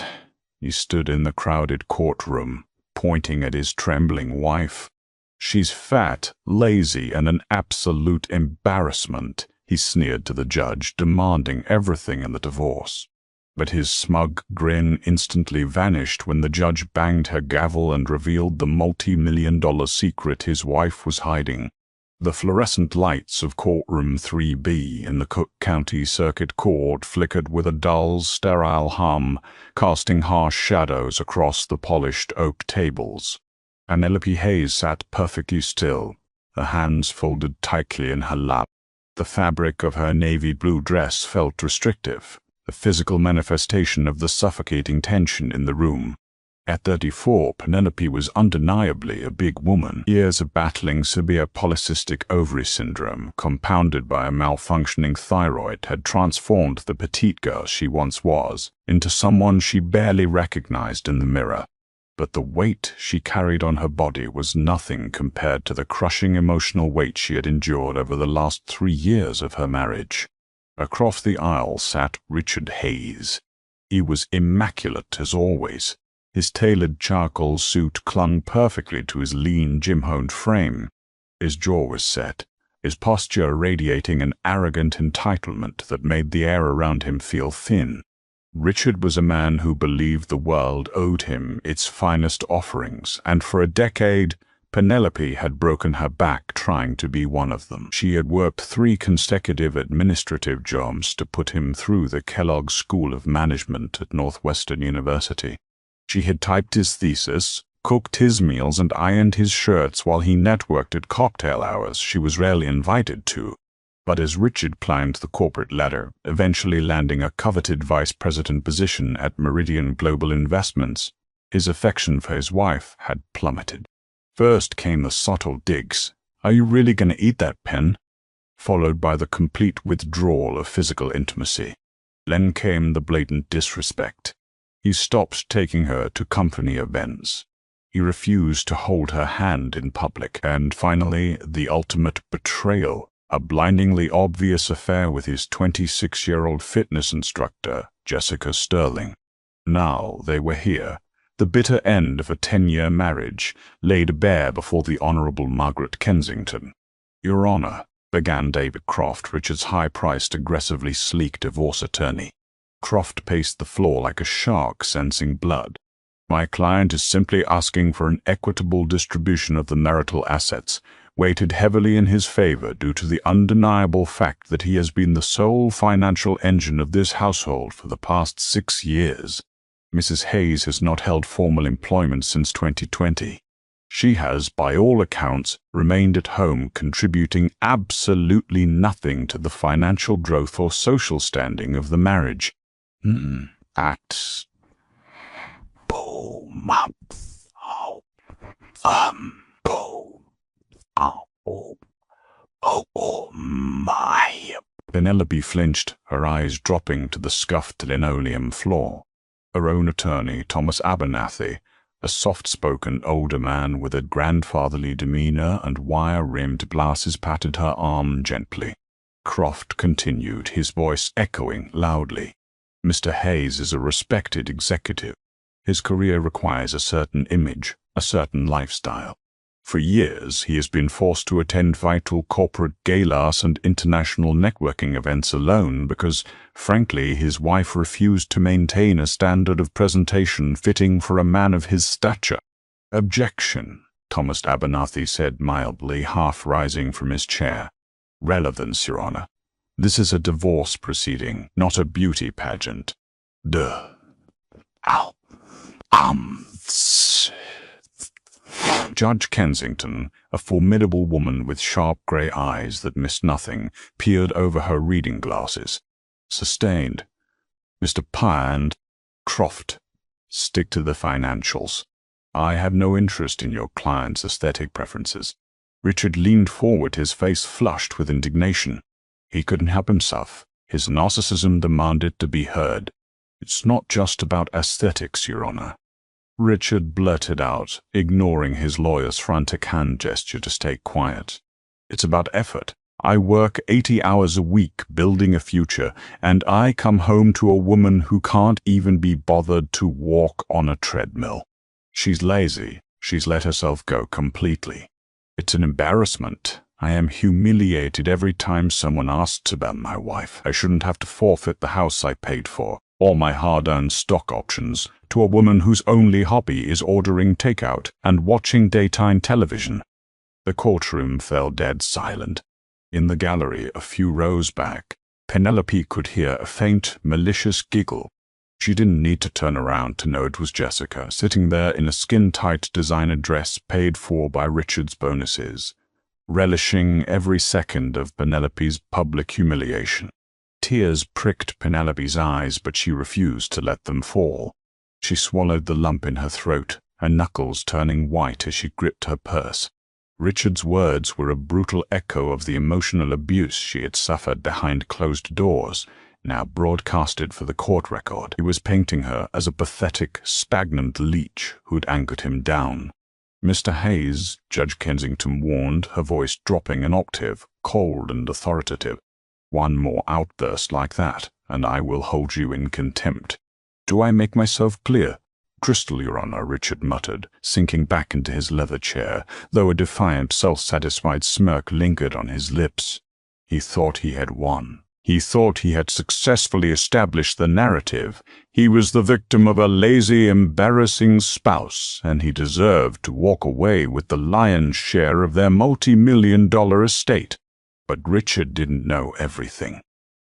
this. He stood in the crowded courtroom, pointing at his trembling wife. She's fat, lazy, and an absolute embarrassment, he sneered to the judge, demanding everything in the divorce. But his smug grin instantly vanished when the judge banged her gavel and revealed the multi-million-dollar secret his wife was hiding. The fluorescent lights of courtroom 3B in the Cook County Circuit Court flickered with a dull, sterile hum, casting harsh shadows across the polished oak tables. Penelope Hayes sat perfectly still, her hands folded tightly in her lap. The fabric of her navy blue dress felt restrictive, a physical manifestation of the suffocating tension in the room. At 34, Penelope was undeniably a big woman. Years of battling severe polycystic ovary syndrome, compounded by a malfunctioning thyroid, had transformed the petite girl she once was into someone she barely recognized in the mirror. But the weight she carried on her body was nothing compared to the crushing emotional weight she had endured over the last 3 years of her marriage. Across the aisle sat Richard Hayes. He was immaculate as always. His tailored charcoal suit clung perfectly to his lean, gym-honed frame. His jaw was set, his posture radiating an arrogant entitlement that made the air around him feel thin. Richard was a man who believed the world owed him its finest offerings, and for a decade, Penelope had broken her back trying to be one of them. She had worked 3 consecutive administrative jobs to put him through the Kellogg School of Management at Northwestern University. She had typed his thesis, cooked his meals, and ironed his shirts while he networked at cocktail hours she was rarely invited to. But as Richard climbed the corporate ladder, eventually landing a coveted vice president position at Meridian Global Investments, his affection for his wife had plummeted. First came the subtle digs, "Are you really going to eat that pen?" followed by the complete withdrawal of physical intimacy. Then came the blatant disrespect. He stopped taking her to company events. He refused to hold her hand in public. And finally, the ultimate betrayal, a blindingly obvious affair with his 26-year-old fitness instructor, Jessica Sterling. Now they were here, the bitter end of a 10-year marriage, laid bare before the Honorable Margaret Kensington. "Your Honor," began David Croft, Richard's high-priced, aggressively sleek divorce attorney. Croft paced the floor like a shark sensing blood. "My client is simply asking for an equitable distribution of the marital assets, weighted heavily in his favor due to the undeniable fact that he has been the sole financial engine of this household for the past 6 years. Mrs. Hayes has not held formal employment since 2020. She has, by all accounts, remained at home, contributing absolutely nothing to the financial growth or social standing of the marriage." At boom, my. Penelope flinched, her eyes dropping to the scuffed linoleum floor. Her own attorney, Thomas Abernathy, a soft-spoken older man with a grandfatherly demeanor and wire-rimmed glasses, patted her arm gently. Croft continued, his voice echoing loudly. "Mr. Hayes is a respected executive. His career requires a certain image, a certain lifestyle. For years, he has been forced to attend vital corporate galas and international networking events alone because, frankly, his wife refused to maintain a standard of presentation fitting for a man of his stature." "Objection," Thomas Abernathy said mildly, half rising from his chair. "Relevance, Your Honor. This is a divorce proceeding, not a beauty pageant." "Duh. Ow. Judge Kensington, a formidable woman with sharp gray eyes that missed nothing, peered over her reading glasses. Sustained. "Mr. Pyne, Croft, stick to the financials. I have no interest in your client's aesthetic preferences." Richard leaned forward, his face flushed with indignation. He couldn't help himself. His narcissism demanded to be heard. "It's not just about aesthetics, Your Honor," Richard blurted out, ignoring his lawyer's frantic hand gesture to stay quiet. "It's about effort. I work 80 hours a week building a future, and I come home to a woman who can't even be bothered to walk on a treadmill. She's lazy. She's let herself go completely. It's an embarrassment. I am humiliated every time someone asks about my wife. I shouldn't have to forfeit the house I paid for, or my hard-earned stock options, to a woman whose only hobby is ordering takeout and watching daytime television. The courtroom fell dead silent. In the gallery, a few rows back, Penelope could hear a faint, malicious giggle. She didn't need to turn around to know it was Jessica, sitting there in a skin-tight designer dress paid for by Richard's bonuses, relishing every second of Penelope's public humiliation. Tears pricked Penelope's eyes, but she refused to let them fall. She swallowed the lump in her throat, her knuckles turning white as she gripped her purse. Richard's words were a brutal echo of the emotional abuse she had suffered behind closed doors, now broadcasted for the court record. He was painting her as a pathetic, stagnant leech who'd anchored him down. "Mr. Hayes," Judge Kensington warned, her voice dropping an octave, cold and authoritative. "One more outburst like that, and I will hold you in contempt." "Do I make myself clear?" "Crystal, Your Honor," Richard muttered, sinking back into his leather chair, though a defiant, self-satisfied smirk lingered on his lips. He thought he had won. He thought he had successfully established the narrative. He was the victim of a lazy, embarrassing spouse, and he deserved to walk away with the lion's share of their multi-million-dollar estate. But Richard didn't know everything.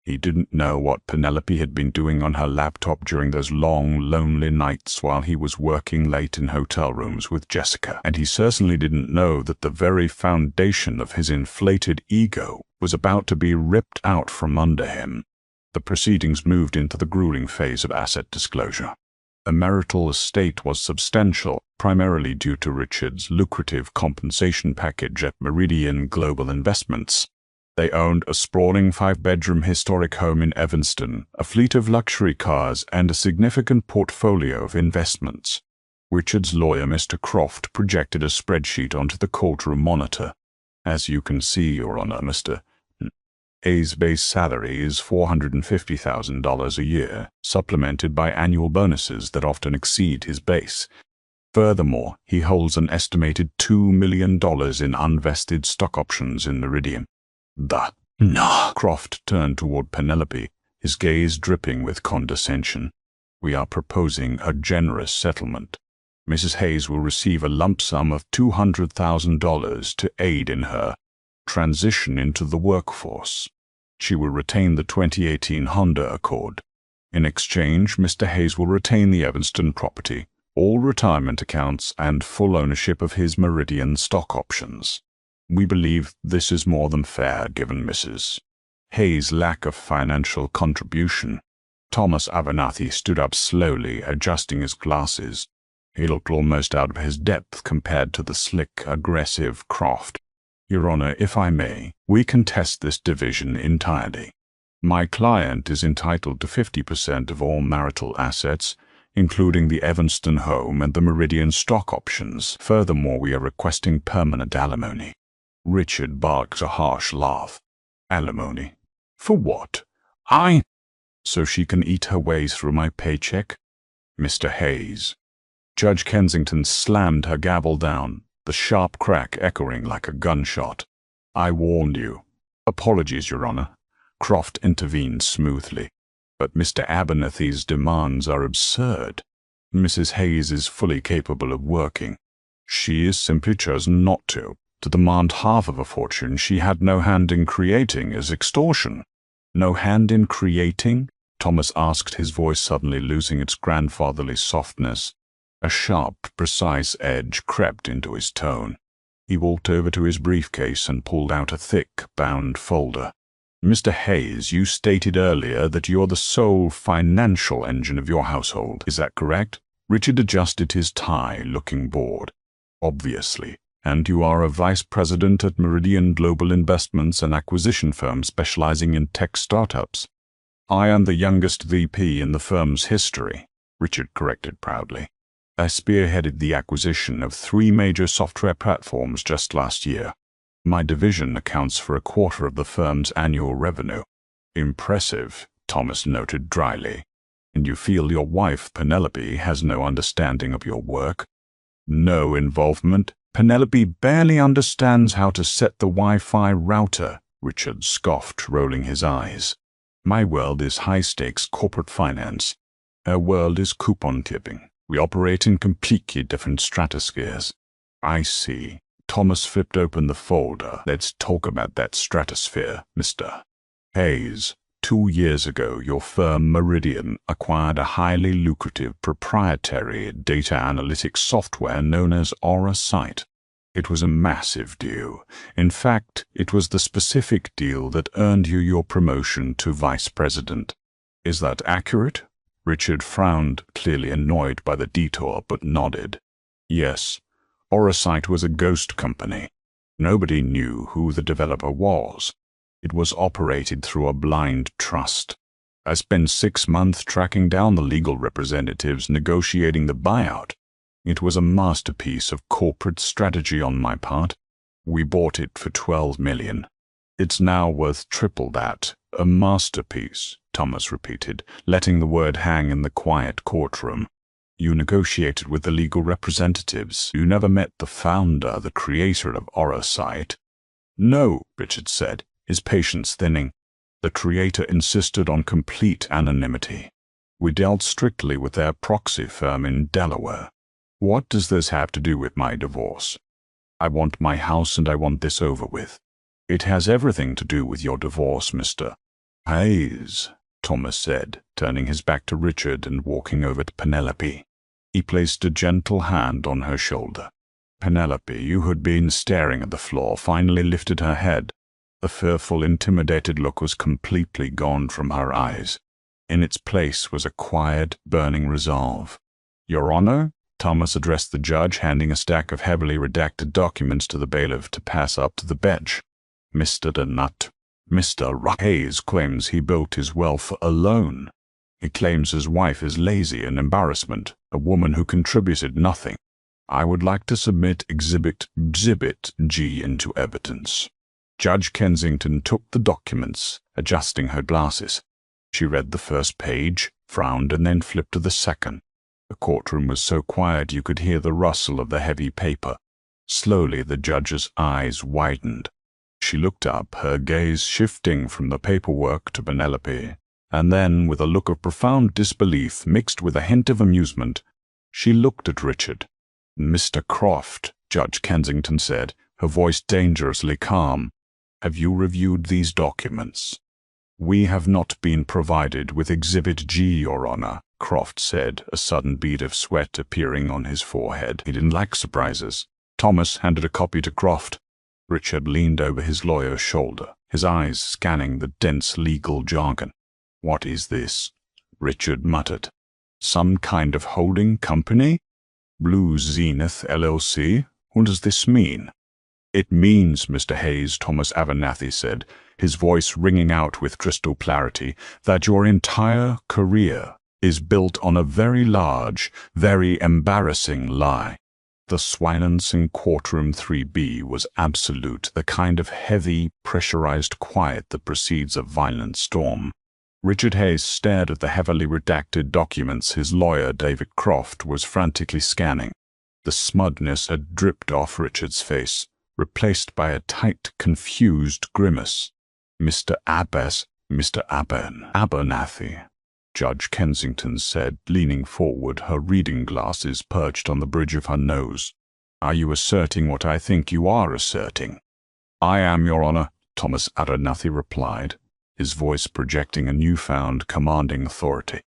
He didn't know what Penelope had been doing on her laptop during those long, lonely nights while he was working late in hotel rooms with Jessica. And he certainly didn't know that the very foundation of his inflated ego was about to be ripped out from under him. The proceedings moved into the grueling phase of asset disclosure. The marital estate was substantial, primarily due to Richard's lucrative compensation package at Meridian Global Investments. They owned a sprawling 5-bedroom historic home in Evanston, a fleet of luxury cars, and a significant portfolio of investments. Richard's lawyer, Mr. Croft, projected a spreadsheet onto the courtroom monitor. "As you can see, Your Honor, Mr. A's base salary is $450,000 a year, supplemented by annual bonuses that often exceed his base. Furthermore, he holds an estimated $2 million in unvested stock options in Meridian." No. Croft turned toward Penelope, his gaze dripping with condescension. "We are proposing a generous settlement. Mrs. Hayes will receive a lump sum of $200,000 to aid in her transition into the workforce. She will retain the 2018 Honda Accord. In exchange, Mr. Hayes will retain the Evanston property, all retirement accounts, and full ownership of his Meridian stock options. We believe this is more than fair given Mrs. Hayes' lack of financial contribution." Thomas Abernathy stood up slowly, adjusting his glasses. He looked almost out of his depth compared to the slick, aggressive Croft. "Your Honor, if I may, we contest this division entirely. My client is entitled to 50% of all marital assets, including the Evanston home and the Meridian stock options. Furthermore, we are requesting permanent alimony." Richard barked a harsh laugh. "Alimony? For what? So she can eat her way through my paycheck? Mr. Hayes." Judge Kensington slammed her gavel down, the sharp crack echoing like a gunshot. "I warned you." "Apologies, Your Honor." Croft intervened smoothly. "But Mr. Abernathy's demands are absurd. Mrs. Hayes is fully capable of working. She has simply chosen not to. To demand half of a fortune she had no hand in creating is extortion." "No hand in creating?" Thomas asked, his voice suddenly losing its grandfatherly softness. A sharp, precise edge crept into his tone. He walked over to his briefcase and pulled out a thick, bound folder. "Mr. Hayes, you stated earlier that you're the sole financial engine of your household. Is that correct?" Richard adjusted his tie, looking bored. "Obviously. And you are a vice president at Meridian Global Investments, an acquisition firm specializing in tech startups." "I am the youngest VP in the firm's history," Richard corrected proudly. "I spearheaded the acquisition of 3 major software platforms just last year. My division accounts for 1/4 of the firm's annual revenue. Impressive, Thomas noted dryly. And you feel your wife, Penelope, has no understanding of your work? No involvement. Penelope barely understands how to set the Wi-Fi router, Richard scoffed, rolling his eyes. My world is high-stakes corporate finance. Her world is coupon tipping. We operate in completely different stratospheres. I see. Thomas flipped open the folder. Let's talk about that stratosphere, Mr. Hayes. 2 years ago, your firm Meridian acquired a highly lucrative proprietary data analytics software known as AuraSight. It was a massive deal. In fact, it was the specific deal that earned you your promotion to vice president. Is that accurate? Richard frowned, clearly annoyed by the detour, but nodded. Yes. AuraSight was a ghost company. Nobody knew who the developer was. It was operated through a blind trust. I spent 6 months tracking down the legal representatives negotiating the buyout. It was a masterpiece of corporate strategy on my part. We bought it for $12 million. It's now worth triple that. A masterpiece, Thomas repeated, letting the word hang in the quiet courtroom. You negotiated with the legal representatives. You never met the founder, the creator of AuraSight. No, Richard said, his patience thinning. The creator insisted on complete anonymity. We dealt strictly with their proxy firm in Delaware. What does this have to do with my divorce? I want my house and I want this over with. It has everything to do with your divorce, Mr. Hayes, Thomas said, turning his back to Richard and walking over to Penelope. He placed a gentle hand on her shoulder. Penelope, who had been staring at the floor, finally lifted her head. The fearful, intimidated look was completely gone from her eyes. In its place was a quiet, burning resolve. Your Honor, Thomas addressed the judge, handing a stack of heavily redacted documents to the bailiff to pass up to the bench. Mr. DeNutt, Mr. Hayes claims he built his wealth alone. He claims his wife is lazy and embarrassment, a woman who contributed nothing. I would like to submit Exhibit G into evidence. Judge Kensington took the documents, adjusting her glasses. She read the first page, frowned, and then flipped to the second. The courtroom was so quiet you could hear the rustle of the heavy paper. Slowly the judge's eyes widened. She looked up, her gaze shifting from the paperwork to Penelope, and then, with a look of profound disbelief mixed with a hint of amusement, she looked at Richard. Mr. Croft, Judge Kensington said, her voice dangerously calm, have you reviewed these documents? We have not been provided with Exhibit G, Your Honor, Croft said, a sudden bead of sweat appearing on his forehead. He didn't like surprises. Thomas handed a copy to Croft. Richard leaned over his lawyer's shoulder, his eyes scanning the dense legal jargon. What is this? Richard muttered. Some kind of holding company? Blue Zenith LLC? What does this mean? It means, Mr. Hayes, Thomas Abernathy said, his voice ringing out with crystal clarity, that your entire career is built on a very large, very embarrassing lie. The silence in courtroom 3B was absolute, the kind of heavy, pressurized quiet that precedes a violent storm. Richard Hayes stared at the heavily redacted documents his lawyer, David Croft, was frantically scanning. The smugness had dripped off Richard's face, replaced by a tight, confused grimace. Mr. Abernathy, Judge Kensington said, leaning forward, her reading glasses perched on the bridge of her nose. Are you asserting what I think you are asserting? I am, Your Honor, Thomas Abernathy replied, his voice projecting a newfound commanding authority.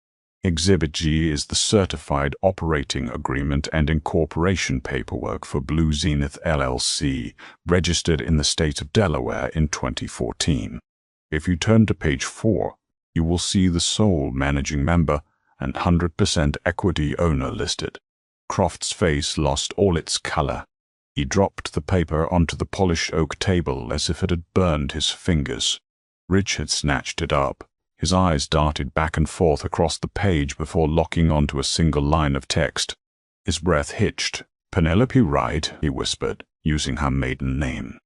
Exhibit G is the certified operating agreement and incorporation paperwork for Blue Zenith LLC, registered in the state of Delaware in 2014. If you turn to page 4, you will see the sole managing member and 100% equity owner listed. Croft's face lost all its color. He dropped the paper onto the polished oak table as if it had burned his fingers. Richard snatched it up. His eyes darted back and forth across the page before locking onto a single line of text. His breath hitched. Penelope Wright, he whispered, using her maiden name.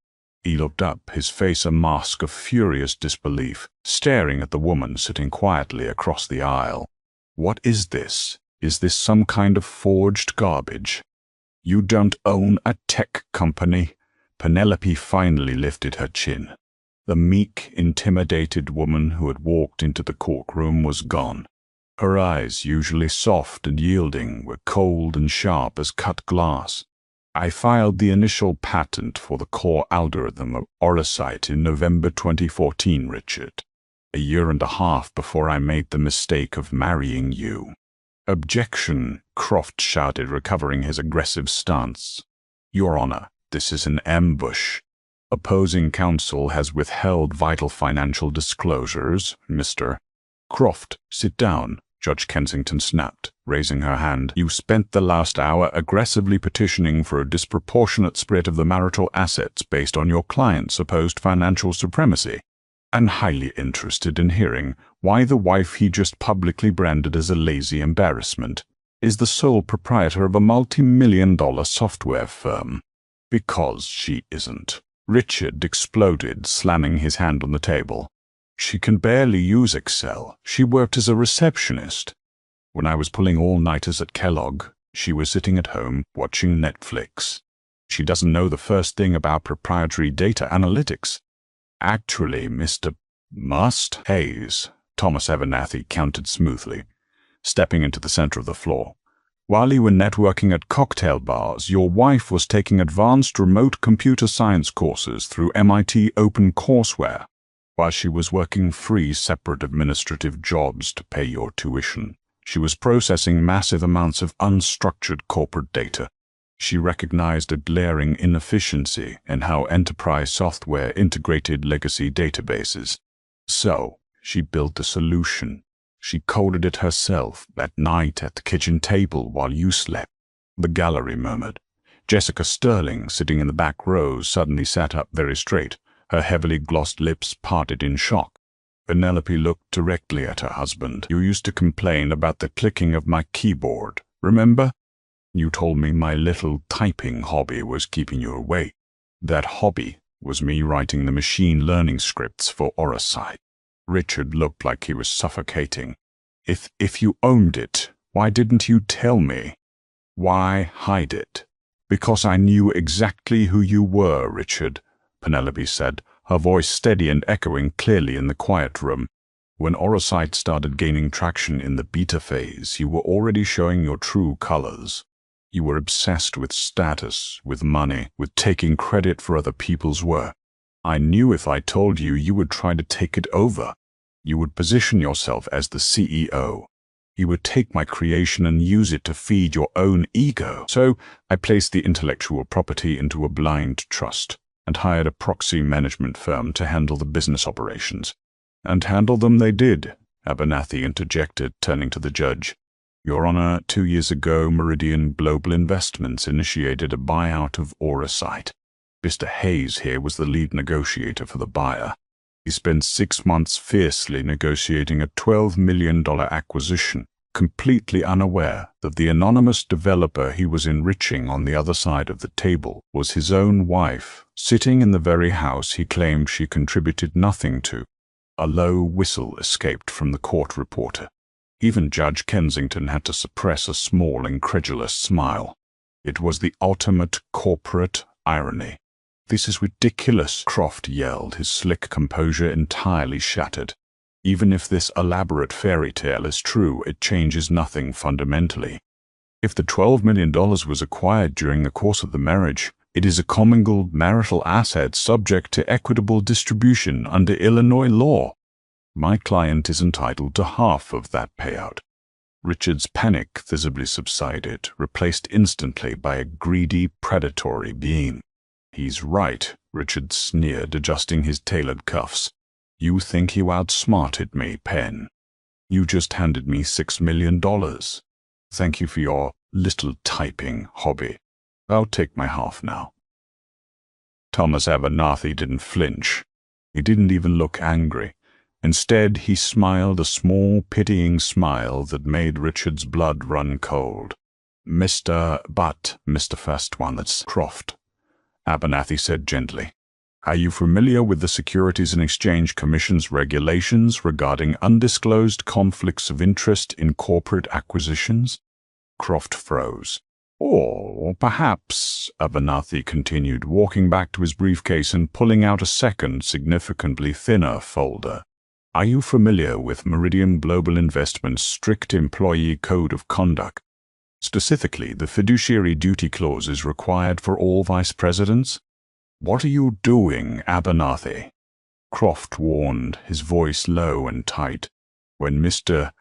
He looked up, his face a mask of furious disbelief, staring at the woman sitting quietly across the aisle. What is this? Is this some kind of forged garbage? You don't own a tech company? Penelope finally lifted her chin. The meek, intimidated woman who had walked into the courtroom was gone. Her eyes, usually soft and yielding, were cold and sharp as cut glass. I filed the initial patent for the core algorithm of Orosite in November 2014, Richard. A year and a half before I made the mistake of marrying you. Objection, Croft shouted, recovering his aggressive stance. Your Honor, this is an ambush. Opposing counsel has withheld vital financial disclosures, Mr. Croft, sit down, Judge Kensington snapped, raising her hand. You spent the last hour aggressively petitioning for a disproportionate split of the marital assets based on your client's supposed financial supremacy, and highly interested in hearing why the wife he just publicly branded as a lazy embarrassment is the sole proprietor of a multi-million-dollar software firm. Because she isn't. Richard exploded, slamming his hand on the table. She can barely use Excel. She worked as a receptionist. When I was pulling all-nighters at Kellogg, she was sitting at home watching Netflix. She doesn't know the first thing about proprietary data analytics. Actually, Mr. Must Hayes, Thomas Abernathy countered smoothly, stepping into the center of the floor. While you were networking at cocktail bars, your wife was taking advanced remote computer science courses through MIT OpenCourseWare, while she was working 3 separate administrative jobs to pay your tuition. She was processing massive amounts of unstructured corporate data. She recognized a glaring inefficiency in how enterprise software integrated legacy databases. So, she built a solution. She coded it herself that night at the kitchen table while you slept. The gallery murmured. Jessica Sterling, sitting in the back row, suddenly sat up very straight, her heavily glossed lips parted in shock. Penelope looked directly at her husband. You used to complain about the clicking of my keyboard, remember? You told me my little typing hobby was keeping you awake. That hobby was me writing the machine learning scripts for Orosite. Richard looked like he was suffocating. If you owned it, why didn't you tell me? Why hide it? Because I knew exactly who you were, Richard, Penelope said, her voice steady and echoing clearly in the quiet room. When Orosite started gaining traction in the beta phase, you were already showing your true colors. You were obsessed with status, with money, with taking credit for other people's work. I knew if I told you, you would try to take it over. You would position yourself as the CEO. You would take my creation and use it to feed your own ego. So I placed the intellectual property into a blind trust and hired a proxy management firm to handle the business operations. And handle them they did, Abernathy interjected, turning to the judge. Your Honor, 2 years ago, Meridian Global Investments initiated a buyout of Orosite. Mr. Hayes here was the lead negotiator for the buyer. He spent 6 months fiercely negotiating a $12 million acquisition, completely unaware that the anonymous developer he was enriching on the other side of the table was his own wife, sitting in the very house he claimed she contributed nothing to. A low whistle escaped from the court reporter. Even Judge Kensington had to suppress a small, incredulous smile. It was the ultimate corporate irony. This is ridiculous, Croft yelled, his slick composure entirely shattered. Even if this elaborate fairy tale is true, it changes nothing fundamentally. If the $12 million was acquired during the course of the marriage, it is a commingled marital asset subject to equitable distribution under Illinois law. My client is entitled to half of that payout. Richard's panic visibly subsided, replaced instantly by a greedy, predatory beam. He's right, Richard sneered, adjusting his tailored cuffs. You think you outsmarted me, Penn. You just handed me $6 million. Thank you for your little typing hobby. I'll take my half now. Thomas Abernathy didn't flinch. He didn't even look angry. Instead, he smiled a small, pitying smile that made Richard's blood run cold. Mr. First One, that's Croft, Abernathy said gently. Are you familiar with the Securities and Exchange Commission's regulations regarding undisclosed conflicts of interest in corporate acquisitions? Croft froze. Or perhaps, Abernathy continued, walking back to his briefcase and pulling out a second, significantly thinner folder. Are you familiar with Meridian Global Investments' strict employee code of conduct? Specifically, the fiduciary duty clauses required for all vice presidents? What are you doing, Abernathy? Croft warned, his voice low and tight. When Mr.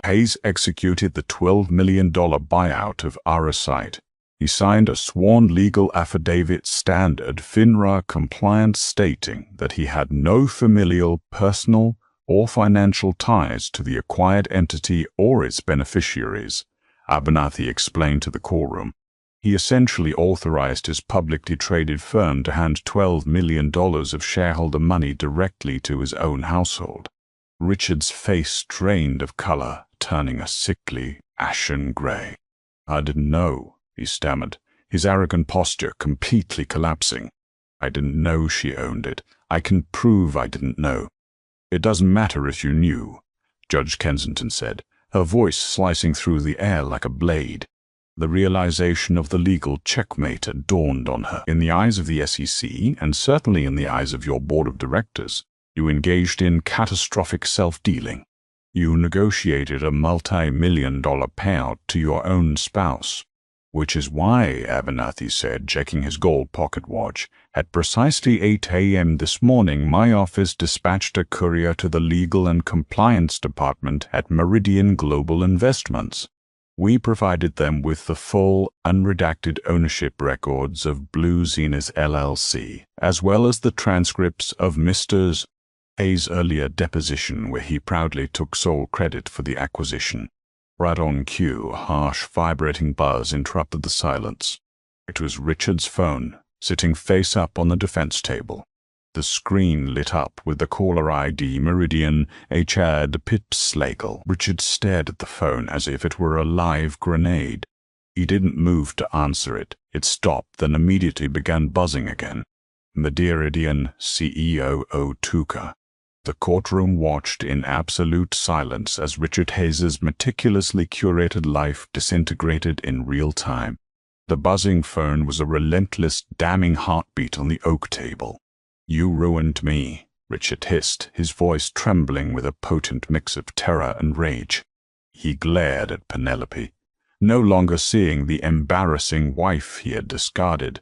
Hayes executed the $12 million buyout of Arasite, he signed a sworn legal affidavit standard FINRA compliant stating that he had no familial, personal, or financial ties to the acquired entity or its beneficiaries, Abernathy explained to the courtroom. He essentially authorized his publicly traded firm to hand $12 million of shareholder money directly to his own household. Richard's face drained of color, turning a sickly, ashen gray. I didn't know, he stammered, his arrogant posture completely collapsing. I didn't know she owned it. I can prove I didn't know. It doesn't matter if you knew, Judge Kensington said, her voice slicing through the air like a blade. The realization of the legal checkmate had dawned on her. In the eyes of the SEC, and certainly in the eyes of your board of directors, you engaged in catastrophic self-dealing. You negotiated a multi-million-dollar payout to your own spouse. Which is why, Abernathy said, checking his gold pocket watch, at precisely 8 a.m. this morning my office dispatched a courier to the Legal and Compliance Department at Meridian Global Investments. We provided them with the full, unredacted ownership records of Blue Zenith LLC, as well as the transcripts of Mr. Hayes' earlier deposition where he proudly took sole credit for the acquisition. Right on cue, a harsh, vibrating buzz interrupted the silence. It was Richard's phone, sitting face up on the defense table. The screen lit up with the caller ID Meridian H.A.D. Pipslagle. Richard stared at the phone as if it were a live grenade. He didn't move to answer it. It stopped, then immediately began buzzing again. Mediridian CEO Otuka. The courtroom watched in absolute silence as Richard Hayes's meticulously curated life disintegrated in real time. The buzzing phone was a relentless, damning heartbeat on the oak table. You ruined me, Richard hissed, his voice trembling with a potent mix of terror and rage. He glared at Penelope, no longer seeing the embarrassing wife he had discarded,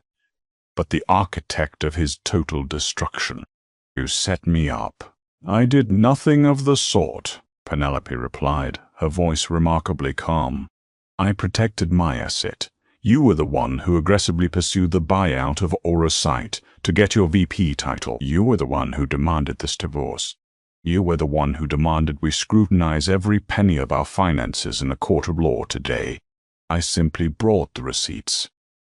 but the architect of his total destruction. You set me up. I did nothing of the sort, Penelope replied, her voice remarkably calm. I protected my asset. You were the one who aggressively pursued the buyout of Arasite to get your VP title. You were the one who demanded this divorce. You were the one who demanded we scrutinize every penny of our finances in a court of law today. I simply brought the receipts.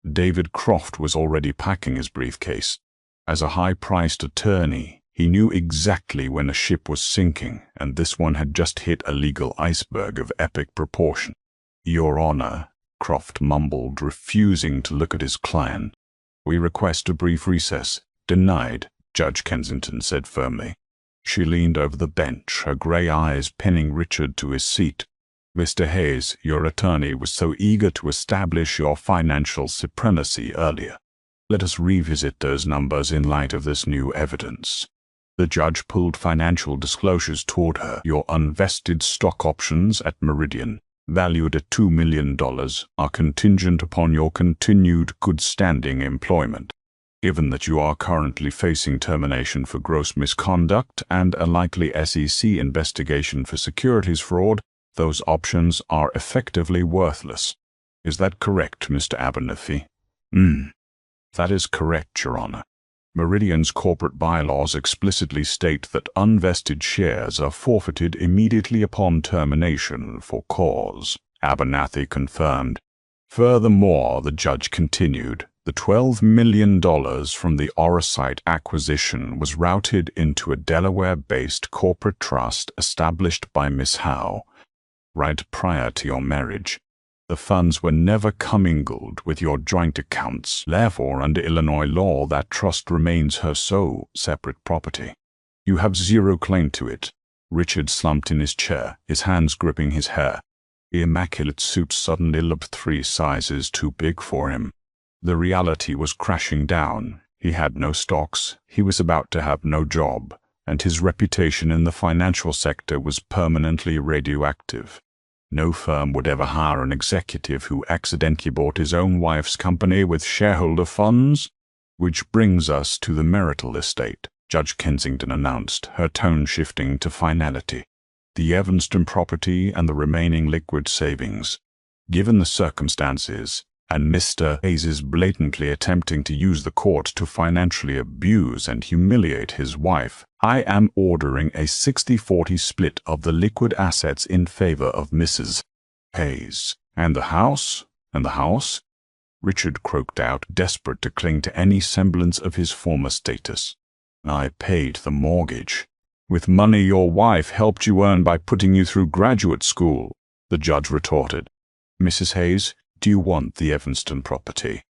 David Croft was already packing his briefcase. As a high-priced attorney, he knew exactly when a ship was sinking, and this one had just hit a legal iceberg of epic proportion. Your Honor, Croft mumbled, refusing to look at his client. We request a brief recess. Denied, Judge Kensington said firmly. She leaned over the bench, her gray eyes pinning Richard to his seat. Mr. Hayes, your attorney was so eager to establish your financial supremacy earlier. Let us revisit those numbers in light of this new evidence. The judge pulled financial disclosures toward her. Your unvested stock options at Meridian, valued at $2 million, are contingent upon your continued good-standing employment. Given that you are currently facing termination for gross misconduct and a likely SEC investigation for securities fraud, those options are effectively worthless. Is that correct, Mr. Abernathy? That is correct, Your Honor. Meridian's corporate bylaws explicitly state that unvested shares are forfeited immediately upon termination for cause, Abernathy confirmed. Furthermore, the judge continued, the $12 million from the Arasite acquisition was routed into a Delaware-based corporate trust established by Miss Howe right prior to your marriage. The funds were never commingled with your joint accounts. Therefore, under Illinois law, that trust remains her sole, separate property. You have zero claim to it." Richard slumped in his chair, his hands gripping his hair. The immaculate suit suddenly looked 3 sizes too big for him. The reality was crashing down. He had no stocks, he was about to have no job, and his reputation in the financial sector was permanently radioactive. No firm would ever hire an executive who accidentally bought his own wife's company with shareholder funds. "Which brings us to the marital estate," Judge Kensington announced, her tone shifting to finality. "The Evanston property and the remaining liquid savings. Given the circumstances, and Mr. Hayes' blatantly attempting to use the court to financially abuse and humiliate his wife, I am ordering a 60-40 split of the liquid assets in favor of Mrs. Hayes. And the house? And the house?" Richard croaked out, desperate to cling to any semblance of his former status. "I paid the mortgage. With money your wife helped you earn by putting you through graduate school," the judge retorted. "Mrs. Hayes, do you want the Evanston property?"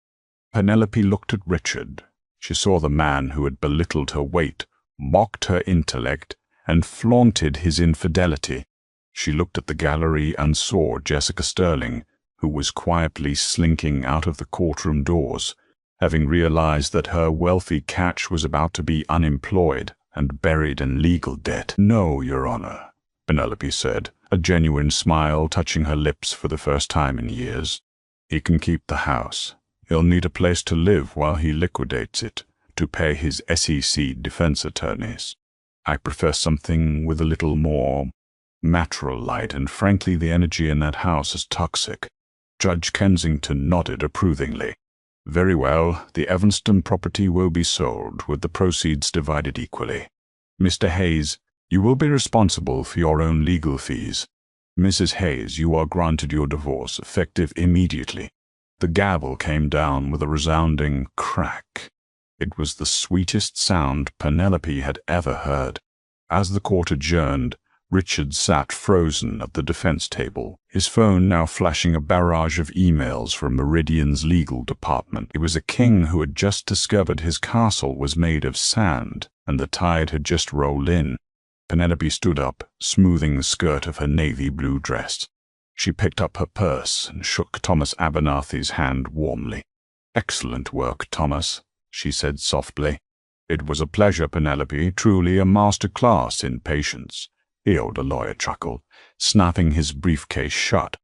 Penelope looked at Richard. She saw the man who had belittled her weight, mocked her intellect, and flaunted his infidelity. She looked at the gallery and saw Jessica Sterling, who was quietly slinking out of the courtroom doors, having realized that her wealthy catch was about to be unemployed and buried in legal debt. "No, Your Honor," Penelope said, a genuine smile touching her lips for the first time in years. "He can keep the house. He'll need a place to live while he liquidates it, to pay his SEC defense attorneys. I prefer something with a little more natural light, and frankly the energy in that house is toxic." Judge Kensington nodded approvingly. "Very well, the Evanston property will be sold, with the proceeds divided equally. Mr. Hayes, you will be responsible for your own legal fees. Mrs. Hayes, you are granted your divorce, effective immediately." The gavel came down with a resounding crack. It was the sweetest sound Penelope had ever heard. As the court adjourned, Richard sat frozen at the defense table, his phone now flashing a barrage of emails from Meridian's legal department. It was a king who had just discovered his castle was made of sand, and the tide had just rolled in. Penelope stood up, smoothing the skirt of her navy blue dress. She picked up her purse and shook Thomas Abernathy's hand warmly. "Excellent work, Thomas," she said softly. "It was a pleasure, Penelope, truly a master class in patience." The older lawyer chuckled, snapping his briefcase shut.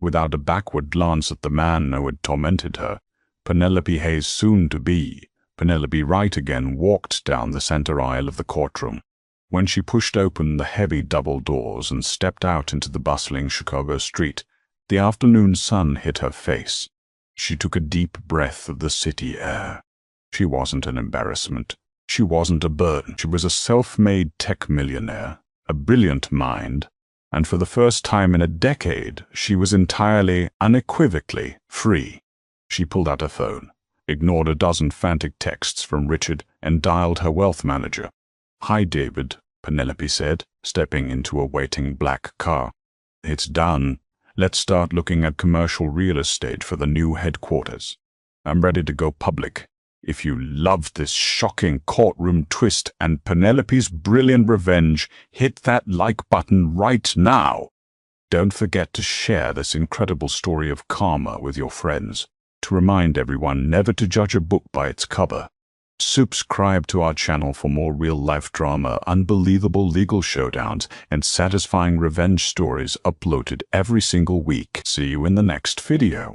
Without a backward glance at the man who had tormented her, Penelope Hayes, soon to be Penelope Wright, again walked down the center aisle of the courtroom. When she pushed open the heavy double doors and stepped out into the bustling Chicago street, the afternoon sun hit her face. She took a deep breath of the city air. She wasn't an embarrassment. She wasn't a burden. She was a self-made tech millionaire, a brilliant mind, and for the first time in a decade, she was entirely, unequivocally free. She pulled out her phone, ignored a dozen frantic texts from Richard, and dialed her wealth manager. "Hi, David," Penelope said, stepping into a waiting black car. "It's done. Let's start looking at commercial real estate for the new headquarters. I'm ready to go public. If you loved this shocking courtroom twist and Penelope's brilliant revenge, hit that like button right now. Don't forget to share this incredible story of karma with your friends, to remind everyone never to judge a book by its cover. Subscribe to our channel for more real-life drama, unbelievable legal showdowns, and satisfying revenge stories uploaded every single week. See you in the next video.